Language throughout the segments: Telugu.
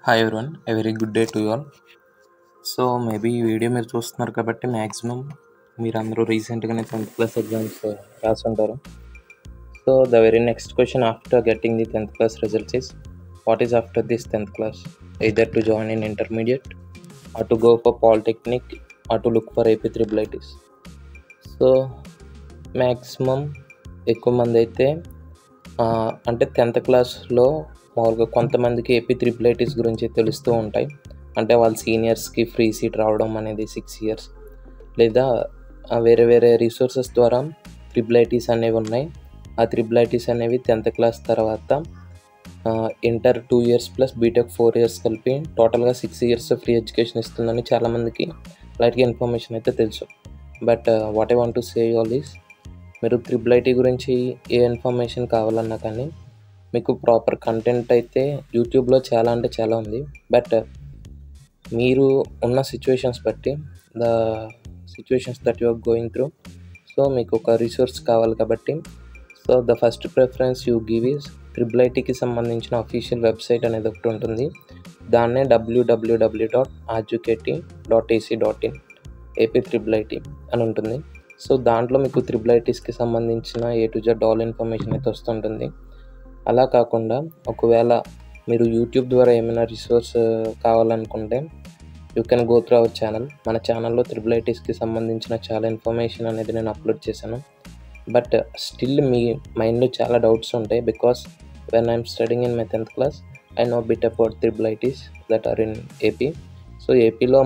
Hi everyone, a very good day to you all. So maybe ఈ వీడియో మీరు చూస్తున్నారు కాబట్టి మ్యాక్సిమం మీరందరూ రీసెంట్గానే 10th క్లాస్ ఎగ్జామ్స్ రాసుంటారు. So the very next question after getting the 10th class results is what is after this 10th class, either to join in intermediate or to go for polytechnic or to look for AP triple ITs. So maximum ఎక్కువ మంది అయితే అంటే 10th క్లాస్లో మామూలుగా కొంతమందికి ఏపీ ట్రిపుల్ ఐటీస్ గురించి తెలుస్తూ ఉంటాయి. అంటే వాళ్ళ సీనియర్స్కి ఫ్రీ సీట్ రావడం అనేది 6 years, లేదా వేరే వేరే రిసోర్సెస్ ద్వారా ట్రిపుల్ ఐటీస్ అనేవి ఉన్నాయి. ఆ ట్రిపుల్ ఐటీస్ అనేవి 10th క్లాస్ తర్వాత inter 2 years plus B Tech 4 years కలిపి టోటల్గా 6 years ఫ్రీ ఎడ్యుకేషన్ ఇస్తుందని చాలామందికి లైట్గా ఇన్ఫర్మేషన్ అయితే తెలుసు. But what I want to say all is, మీరు ట్రిపుల్ ఐటీ గురించి ఏ ఇన్ఫర్మేషన్ కావాలన్నా కానీ మీకు ప్రాపర్ కంటెంట్ అయితే యూట్యూబ్లో చాలా అంటే చాలా ఉంది. బట్ మీరు ఉన్న సిచ్యువేషన్స్ బట్టి, the situations that you are going through, so మీకు ఒక రిసోర్స్ కావాలి కాబట్టి so the first preference you give is triple ఐటీకి సంబంధించిన అఫీషియల్ వెబ్సైట్ అనేది ఒకటి ఉంటుంది. దాన్నే www.educati.ac.in ఏపీ ట్రిపుల్ ఐటీ అని ఉంటుంది. సో దాంట్లో మీకు ట్రిపుల్ ఐటీస్కి సంబంధించిన A to Z all information అయితే వస్తుంటుంది. అలా కాకుండా ఒకవేళ మీరు యూట్యూబ్ ద్వారా ఏమైనా రిసోర్స్ కావాలనుకుంటే you can go through our channel. మన ఛానల్లో ట్రిపుల్ ఐటీస్కి సంబంధించిన చాలా ఇన్ఫర్మేషన్ అనేది నేను అప్లోడ్ చేశాను. బట్ స్టిల్ మీ మైండ్లో చాలా డౌట్స్ ఉంటాయి, because when I'm studying in my 10th class I know bit about triple ITs that are in AP. So ఏపీలో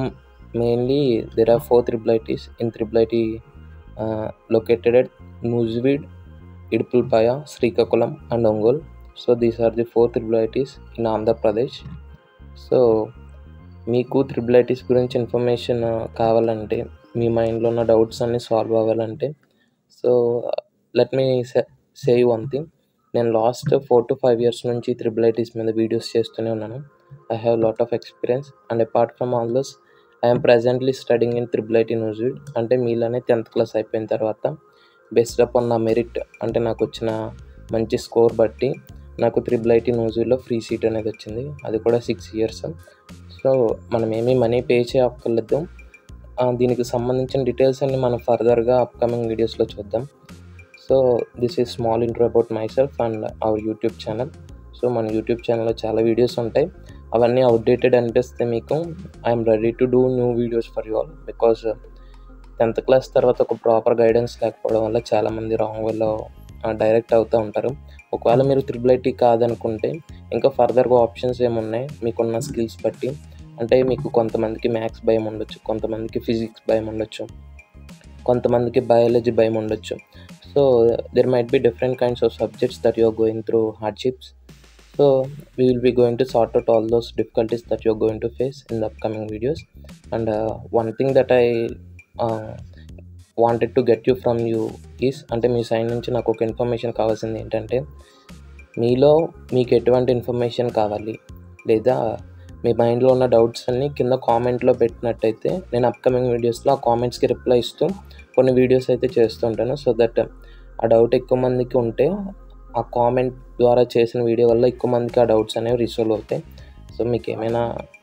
mainly there are 4 triple ITs in triple IT located at Nuzvid, Idpulpaya, Srikakulam and Ongole. So these are the 4 triple ITs in Andhra Pradesh. So మీకు ట్రిపుల్ ఐటీస్ గురించి ఇన్ఫర్మేషన్ కావాలంటే, మీ మైండ్లో ఉన్న డౌట్స్ అన్నీ సాల్వ్ అవ్వాలంటే, so let me say you one thing. నేను లాస్ట్ 4 to 5 years నుంచి ట్రిపుల్ ఐటీస్ మీద వీడియోస్ చేస్తూనే ఉన్నాను. I have lot of experience and apart from all those I'm presently studying in triple IT Nuzvid. అంటే మీలోనే 10th క్లాస్ అయిపోయిన తర్వాత బేస్డ్ అపాన్ నా మెరిట్, అంటే నాకు వచ్చిన మంచి స్కోర్ బట్టి నాకు ట్రిపుల్ ఐటీ న్యూజిడ్లో ఫ్రీ సీట్ అనేది వచ్చింది. అది కూడా 6 years. సో మనం ఏమీ మనీ పే చేయక్కర్లేదు. దీనికి సంబంధించిన డీటెయిల్స్ అన్ని మనం ఫర్దర్గా అప్కమింగ్ వీడియోస్లో చూద్దాం. So this is small intro about my self and our YouTube channel. So మన యూట్యూబ్ ఛానల్లో చాలా వీడియోస్ ఉంటాయి. అవన్నీ అవుట్డేటెడ్ అనిపిస్తే మీకు I'm ready to do new videos for you all. Because 10th class తర్వాత ఒక ప్రాపర్ గైడెన్స్ లేకపోవడం వల్ల చాలామంది రాంగ్ వేలో డైరెక్ట్ అవుతూ ఉంటారు. ఒకవేళ మీరు ట్రిపుల్ ఐటీ కాదనుకుంటే ఇంకా ఫర్దర్గా ఆప్షన్స్ ఏమున్నాయి మీకున్న స్కిల్స్ బట్టి. అంటే మీకు కొంతమందికి మ్యాథ్స్ భయం ఉండొచ్చు, కొంతమందికి ఫిజిక్స్ భయం ఉండొచ్చు, కొంతమందికి బయాలజీ భయం ఉండొచ్చు. So there might be different kinds of subjects that you are going through hardships. So we will be going to sort out all those difficulties that you're going to face in the upcoming videos. And one thing that I wanted to get you from you is, అంటే మీ సైడ్ నుంచి నాకు ఒక ఇన్ఫర్మేషన్ కావాల్సింది ఏంటంటే, మీలో మీకు ఎటువంటి ఇన్ఫర్మేషన్ కావాలి లేదా మీ మైండ్లో ఉన్న డౌట్స్ అన్నీ కింద కామెంట్లో పెట్టినట్టయితే నేను అప్కమింగ్ వీడియోస్లో ఆ కామెంట్స్కి రిప్లై ఇస్తూ కొన్ని వీడియోస్ అయితే చేస్తుంటాను. సో దట్ ఆ డౌట్ ఎక్కువ మందికి ఉంటే ఆ కామెంట్ ద్వారా చేసిన వీడియో వల్ల ఎక్కువ మందికి ఆ డౌట్స్ అనేవి రిసాల్వ్ అవుతాయి. సో మీకు ఏమైనా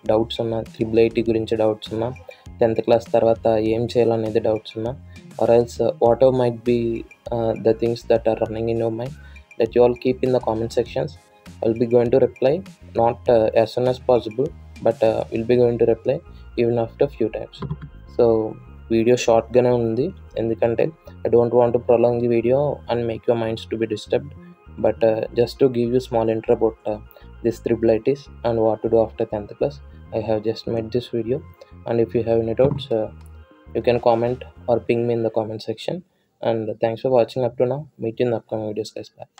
డౌట్స్ ఉన్నా, ట్రిపుల్ ఐటీ గురించి డౌట్స్ ఉన్నా, 10th క్లాస్ తర్వాత ఏం చేయాలనేది డౌట్స్ ఉన్నా, or else whatever might be the things that are running in your mind, that you all keep in the comment sections. I will be going to reply not as soon as possible, but will be going to reply even after few times. So video షార్ట్గానే ఉంది, ఎందుకంటే I don't want to prolong the video and make your minds to be disturbed. But just to give you small intro about this triple ITs and what to do after 10th class, I have just made this video. And if you have any doubts, you can comment or ping me in the comment section. And thanks for watching up to now. Meet you in the upcoming videos, guys. Bye.